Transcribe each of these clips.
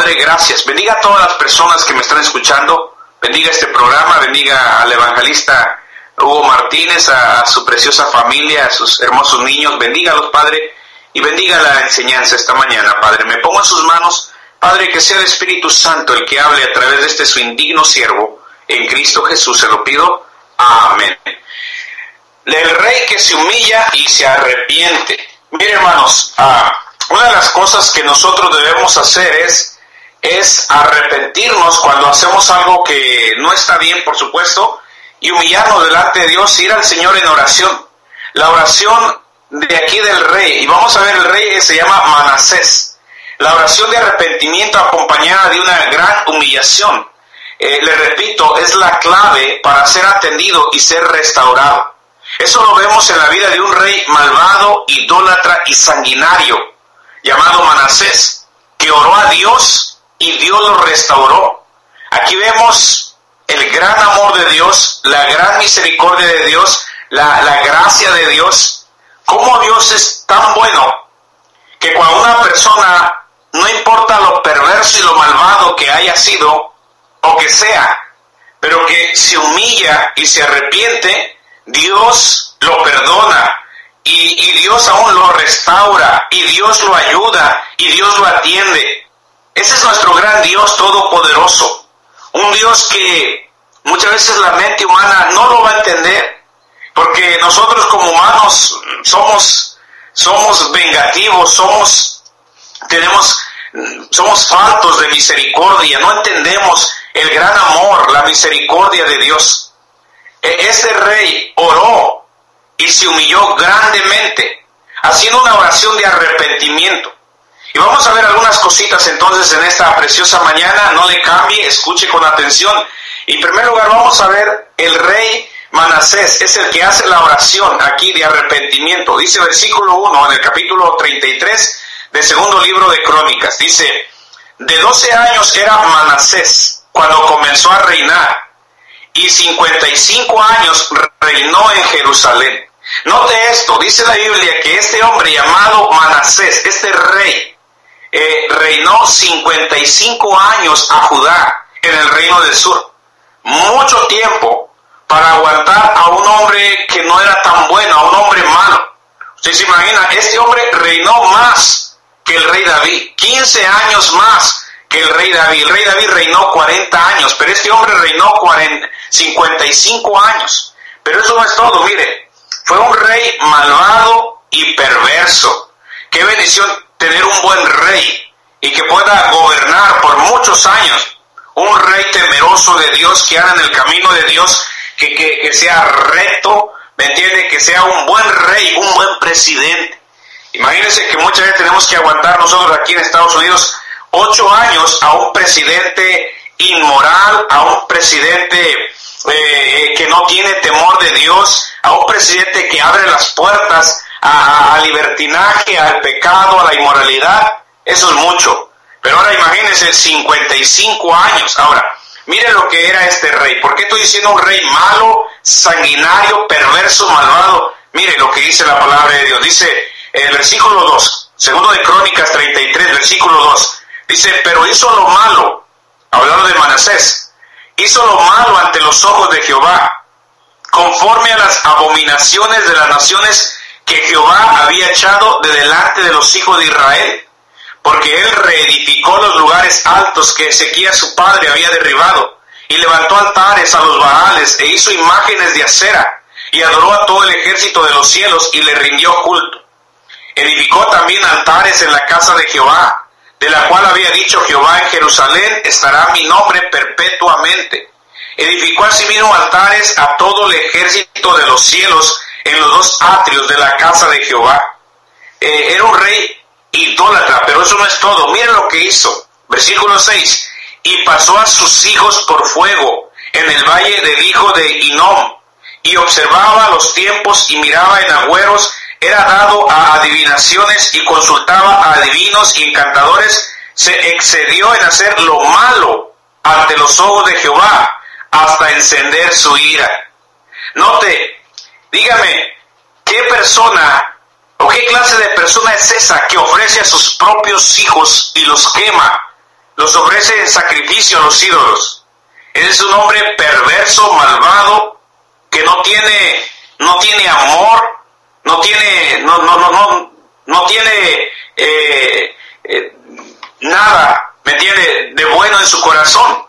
Padre, gracias. Bendiga a todas las personas que me están escuchando. Bendiga este programa, bendiga al evangelista Hugo Martínez, a su preciosa familia, a sus hermosos niños. Bendígalos, Padre, y bendiga la enseñanza esta mañana, Padre. Me pongo en sus manos, Padre, que sea el Espíritu Santo el que hable a través de este su indigno siervo. En Cristo Jesús se lo pido. Amén. El rey que se humilla y se arrepiente. Mire, hermanos, una de las cosas que nosotros debemos hacer es arrepentirnos cuando hacemos algo que no está bien, por supuesto, y humillarnos delante de Dios, ir al Señor en oración. La oración de aquí del rey, y vamos a ver, el rey se llama Manasés. La oración de arrepentimiento acompañada de una gran humillación, le repito, es la clave para ser atendido y ser restaurado. Eso lo vemos en la vida de un rey malvado, idólatra y sanguinario, llamado Manasés, que oró a Dios y Dios lo restauró. Aquí vemos el gran amor de Dios, la gran misericordia de Dios, la gracia de Dios. Cómo Dios es tan bueno que cuando una persona, no importa lo perverso y lo malvado que haya sido o que sea, pero que se humilla y se arrepiente, Dios lo perdona y Dios aún lo restaura y Dios lo ayuda y Dios lo atiende. Ese es nuestro gran Dios todopoderoso, un Dios que muchas veces la mente humana no lo va a entender, porque nosotros como humanos somos vengativos, somos faltos de misericordia, no entendemos el gran amor, la misericordia de Dios. Este rey oró y se humilló grandemente, haciendo una oración de arrepentimiento. Y vamos a ver algunas cositas entonces en esta preciosa mañana. No le cambie, escuche con atención. Y en primer lugar vamos a ver el rey Manasés, es el que hace la oración aquí de arrepentimiento. Dice versículo 1 en el capítulo 33 del segundo libro de Crónicas. Dice, de 12 años era Manasés cuando comenzó a reinar, y 55 años reinó en Jerusalén. Note esto, dice la Biblia que este hombre llamado Manasés, este rey, reinó 55 años a Judá en el reino del sur. Mucho tiempo para aguantar a un hombre que no era tan bueno, a un hombre malo. Usted se imagina, este hombre reinó más que el rey David, 15 años más que el rey David. El rey David reinó 40 años, pero este hombre reinó 55 años. Pero eso no es todo, mire, fue un rey malvado y perverso. Qué bendición tener un buen rey y que pueda gobernar por muchos años. Un rey temeroso de Dios, que anda en el camino de Dios, que sea recto, ¿me entiende? Que sea un buen rey, un buen presidente. Imagínense que muchas veces tenemos que aguantar nosotros aquí en Estados Unidos 8 años a un presidente inmoral, a un presidente que no tiene temor de Dios, a un presidente que abre las puertas al libertinaje, al pecado, a la inmoralidad. Eso es mucho. Pero ahora imagínense 55 años. Ahora, mire lo que era este rey. ¿Por qué estoy diciendo un rey malo, sanguinario, perverso, malvado? Mire lo que dice la palabra de Dios. Dice el versículo 2, segundo de Crónicas 33, versículo 2. Dice, pero hizo lo malo, hablando de Manasés, hizo lo malo ante los ojos de Jehová, conforme a las abominaciones de las naciones que Jehová había echado de delante de los hijos de Israel, porque él reedificó los lugares altos que Ezequías su padre había derribado, y levantó altares a los Baales, e hizo imágenes de acera, y adoró a todo el ejército de los cielos, y le rindió culto. Edificó también altares en la casa de Jehová, de la cual había dicho Jehová, en Jerusalén estará mi nombre perpetuamente. Edificó asimismo altares a todo el ejército de los cielos en los dos atrios de la casa de Jehová. Era un rey idólatra, pero eso no es todo. Miren lo que hizo. Versículo 6. Y pasó a sus hijos por fuego en el valle del hijo de Hinnom, y observaba los tiempos y miraba en agüeros. Era dado a adivinaciones y consultaba a adivinos y encantadores. Se excedió en hacer lo malo ante los ojos de Jehová hasta encender su ira. Note, dígame, ¿qué persona o qué clase de persona es esa que ofrece a sus propios hijos y los quema los ofrece en sacrificio a los ídolos. Él es un hombre perverso, malvado, que no tiene amor, no tiene nada, ¿me entiende?, de bueno en su corazón.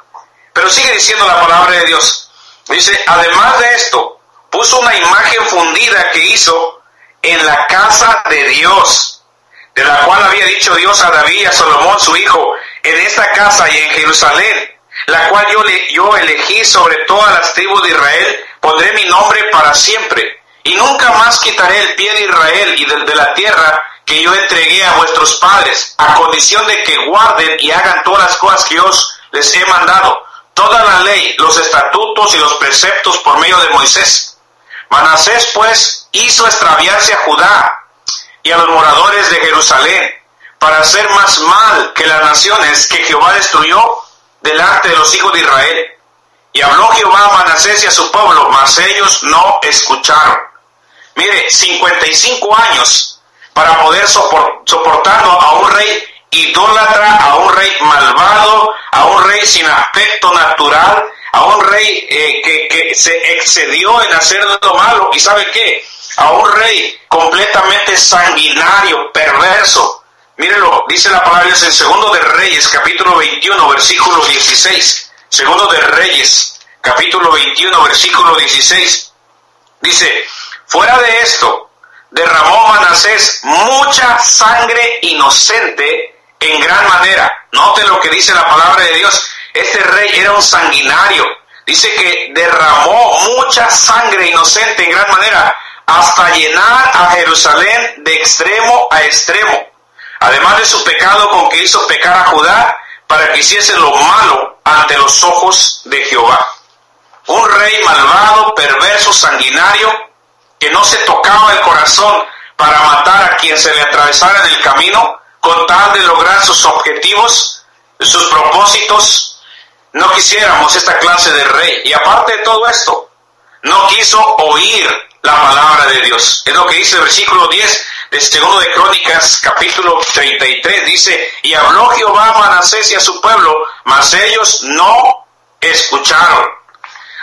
Pero sigue diciendo la palabra de Dios. Dice, además de esto, puso una imagen fundida que hizo en la casa de Dios, de la cual había dicho Dios a David y a Salomón su hijo, en esta casa y en Jerusalén, la cual yo elegí sobre todas las tribus de Israel, pondré mi nombre para siempre, y nunca más quitaré el pie de Israel y de la tierra que yo entregué a vuestros padres, a condición de que guarden y hagan todas las cosas que yo les he mandado, toda la ley, los estatutos y los preceptos por medio de Moisés. Manasés pues hizo extraviarse a Judá y a los moradores de Jerusalén, para hacer más mal que las naciones que Jehová destruyó delante de los hijos de Israel. Y habló Jehová a Manasés y a su pueblo, mas ellos no escucharon. Mire, 55 años para poder soportando a un rey idólatra, a un rey malvado, a un rey sin aspecto natural, a un rey que se excedió en hacer lo malo. ¿Y sabe qué? A un rey completamente sanguinario, perverso. Mírenlo, dice la palabra de Dios en Segundo de Reyes, capítulo 21, versículo 16. Segundo de Reyes, capítulo 21, versículo 16. Dice, fuera de esto, derramó Manasés mucha sangre inocente en gran manera. Note lo que dice la palabra de Dios. Este rey era un sanguinario. Dice que derramó mucha sangre inocente en gran manera, hasta llenar a Jerusalén de extremo a extremo. Además de su pecado con que hizo pecar a Judá, para que hiciese lo malo ante los ojos de Jehová. Un rey malvado, perverso, sanguinario, que no se tocaba el corazón para matar a quien se le atravesara en el camino, con tal de lograr sus objetivos, sus propósitos. No quisiéramos esta clase de rey. Y aparte de todo esto, no quiso oír la palabra de Dios. Es lo que dice el versículo 10 de Segundo de Crónicas, capítulo 33. Dice, y habló Jehová a Manasés y a su pueblo, mas ellos no escucharon.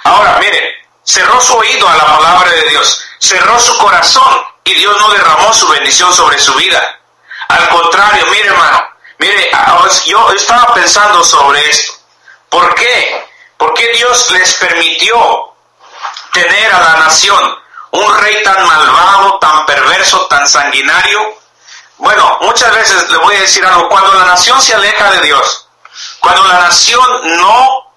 Ahora, miren, cerró su oído a la palabra de Dios, cerró su corazón, y Dios no derramó su bendición sobre su vida. Al contrario, mire, hermano, mire, yo estaba pensando sobre esto. ¿Por qué? ¿Por qué Dios les permitió tener a la nación un rey tan malvado, tan perverso, tan sanguinario? Bueno, muchas veces le voy a decir algo. Cuando la nación se aleja de Dios, cuando la nación no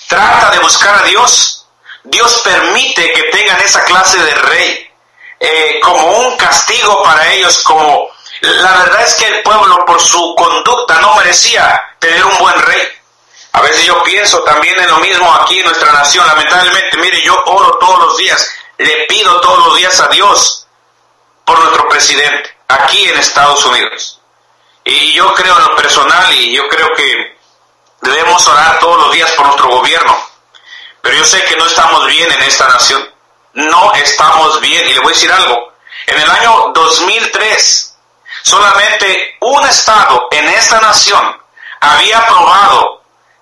trata de buscar a Dios, Dios permite que tengan esa clase de rey, como un castigo para ellos. Como la verdad es que el pueblo, por su conducta, no merecía tener un buen rey. A veces yo pienso también en lo mismo aquí en nuestra nación. Lamentablemente, mire, yo oro todos los días, le pido todos los días a Dios por nuestro presidente aquí en Estados Unidos. Y yo creo en lo personal, y yo creo que debemos orar todos los días por nuestro gobierno. Pero yo sé que no estamos bien en esta nación. No estamos bien. Y le voy a decir algo. En el año 2003, solamente un estado en esta nación había aprobado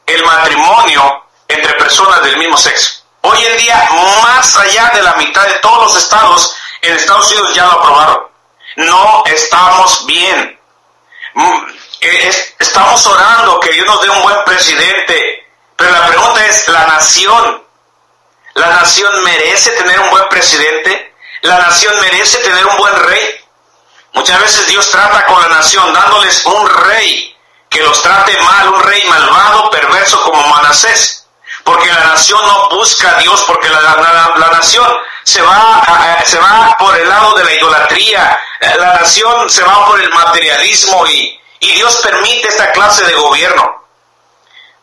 el matrimonio entre personas del mismo sexo. Hoy en día, más allá de la mitad de todos los estados en Estados Unidos ya lo aprobaron. No estamos bien. Estamos orando que Dios nos dé un buen presidente, pero la pregunta es, ¿la nación merece tener un buen presidente? ¿La nación merece tener un buen rey? Muchas veces Dios trata con la nación dándoles un rey que los trate mal, un rey malvado, perverso como Manasés, porque la nación no busca a Dios, porque la nación se va por el lado de la idolatría, la nación se va por el materialismo, y Dios permite esta clase de gobierno.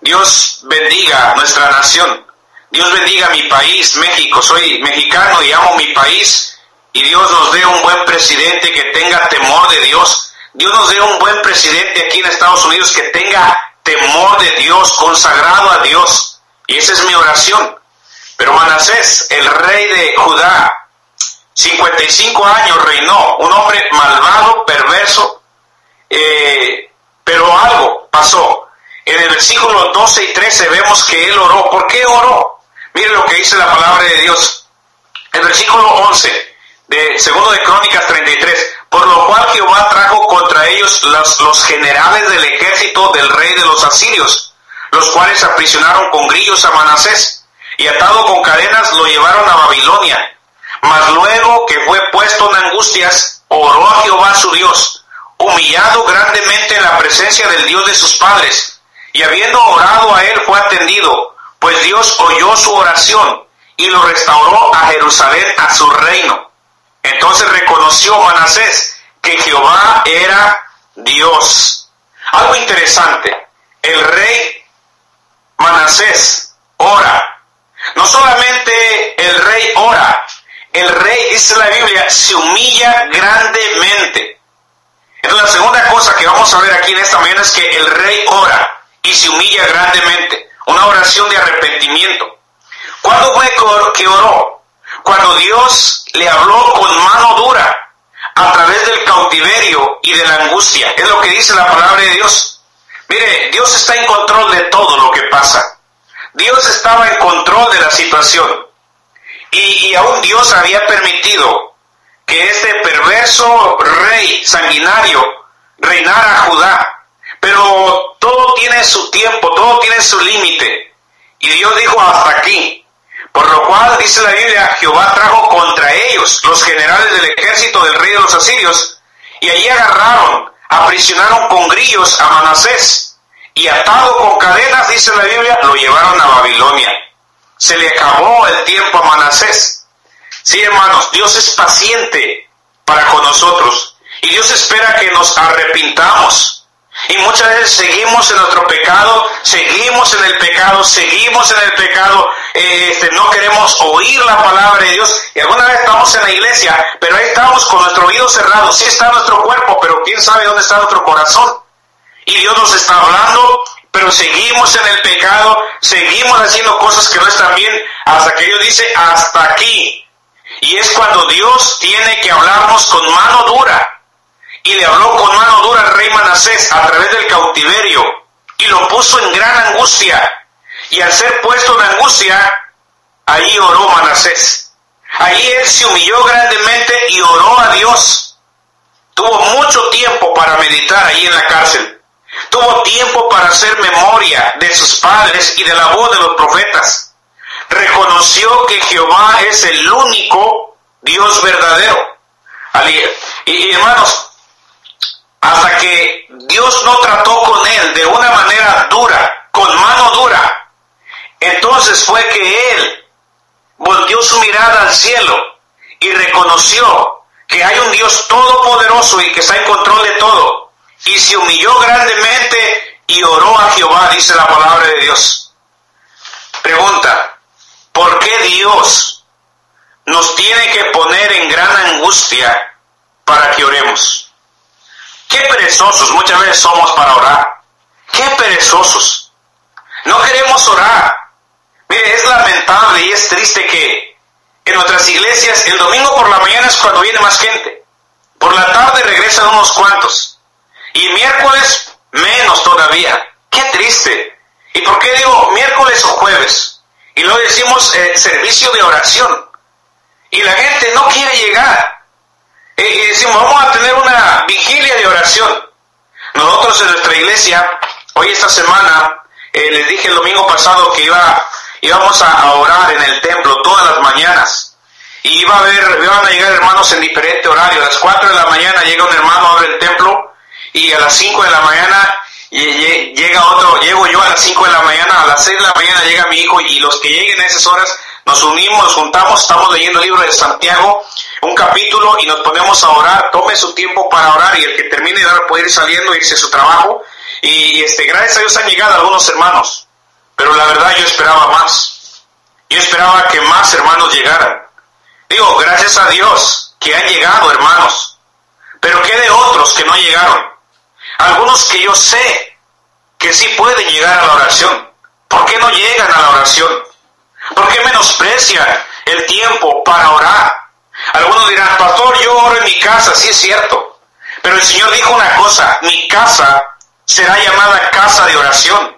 Dios bendiga nuestra nación, Dios bendiga mi país, México. Soy mexicano y amo mi país, y Dios nos dé un buen presidente que tenga temor de Dios. Dios nos dé un buen presidente aquí en Estados Unidos que tenga temor de Dios, consagrado a Dios. Y esa es mi oración. Pero Manasés, el rey de Judá, 55 años reinó, un hombre malvado, perverso, pero algo pasó. En el versículo 12 y 13 vemos que él oró. ¿Por qué oró? Miren lo que dice la palabra de Dios. El versículo 11 de 2 de Crónicas 33. Por lo cual Jehová trajo contra ellos los generales del ejército del rey de los asirios, los cuales aprisionaron con grillos a Manasés, y atado con cadenas lo llevaron a Babilonia. Mas luego que fue puesto en angustias, oró a Jehová su Dios, humillado grandemente en la presencia del Dios de sus padres, y habiendo orado a él fue atendido, pues Dios oyó su oración y lo restauró a Jerusalén a su reino. Entonces reconoció Manasés que Jehová era Dios. Algo interesante, el rey Manasés ora. No solamente el rey ora, el rey, dice la Biblia, se humilla grandemente. Entonces la segunda cosa que vamos a ver aquí en esta mañana es que el rey ora y se humilla grandemente. Una oración de arrepentimiento. ¿Cuándo fue que oró? Cuando Dios le habló con mano dura a través del cautiverio y de la angustia. Es lo que dice la palabra de Dios. Mire, Dios está en control de todo lo que pasa. Dios estaba en control de la situación. Y aún Dios había permitido que este perverso rey sanguinario reinara a Judá. Pero todo tiene su tiempo, todo tiene su límite. Y Dios dijo hasta aquí. Por lo cual, dice la Biblia, Jehová trajo contra ellos los generales del ejército del rey de los asirios, y allí agarraron, aprisionaron con grillos a Manasés, y atado con cadenas, dice la Biblia, lo llevaron a Babilonia. Se le acabó el tiempo a Manasés. Sí, hermanos, Dios es paciente para con nosotros, y Dios espera que nos arrepintamos. Y muchas veces seguimos en nuestro pecado, seguimos en el pecado, no queremos oír la palabra de Dios. Y alguna vez estamos en la iglesia, pero ahí estamos con nuestro oído cerrado. Sí está nuestro cuerpo, pero quién sabe dónde está nuestro corazón. Y Dios nos está hablando, pero seguimos en el pecado, seguimos haciendo cosas que no están bien, hasta que Dios dice, hasta aquí. Y es cuando Dios tiene que hablarnos con mano dura. Y le habló con mano dura al rey Manasés a través del cautiverio, y lo puso en gran angustia. Y al ser puesto en angustia, ahí oró Manasés. Ahí él se humilló grandemente y oró a Dios. Tuvo mucho tiempo para meditar ahí en la cárcel. Tuvo tiempo para hacer memoria de sus padres y de la voz de los profetas. Reconoció que Jehová es el único Dios verdadero. Y hermanos, hasta que Dios no trató con él de una manera dura, con mano dura, entonces fue que él volvió su mirada al cielo y reconoció que hay un Dios todopoderoso y que está en control de todo, y se humilló grandemente y oró a Jehová, dice la palabra de Dios. Pregunta, ¿por qué Dios nos tiene que poner en gran angustia para que oremos? Qué perezosos muchas veces somos para orar. Qué perezosos. No queremos orar. Mire, es lamentable y es triste que en nuestras iglesias el domingo por la mañana es cuando viene más gente. Por la tarde regresan unos cuantos. Y miércoles menos todavía. Qué triste. ¿Y por qué digo miércoles o jueves? Y luego decimos servicio de oración. Y la gente no quiere llegar. Y decimos, vamos a tener una vigilia de oración. Nosotros en nuestra iglesia, hoy esta semana, les dije el domingo pasado que íbamos a orar en el templo todas las mañanas. Y iban a llegar hermanos en diferente horario. A las 4 de la mañana llega un hermano, abre el templo, y a las 5 de la mañana llega otro, llego yo a las 5 de la mañana, a las 6 de la mañana llega mi hijo, y los que lleguen a esas horas nos unimos, nos juntamos, estamos leyendo el libro de Santiago, un capítulo, y nos ponemos a orar. Tome su tiempo para orar, y el que termine de orar puede ir saliendo, irse a su trabajo. Y gracias a Dios han llegado algunos hermanos, pero la verdad yo esperaba más. Yo esperaba que más hermanos llegaran. Digo, gracias a Dios que han llegado hermanos, pero ¿qué de otros que no llegaron? Algunos que yo sé que sí pueden llegar a la oración, ¿por qué no llegan a la oración? ¿Por qué menosprecian el tiempo para orar? Algunos dirán, pastor, yo oro en mi casa. Sí, es cierto, pero el Señor dijo una cosa: mi casa será llamada casa de oración.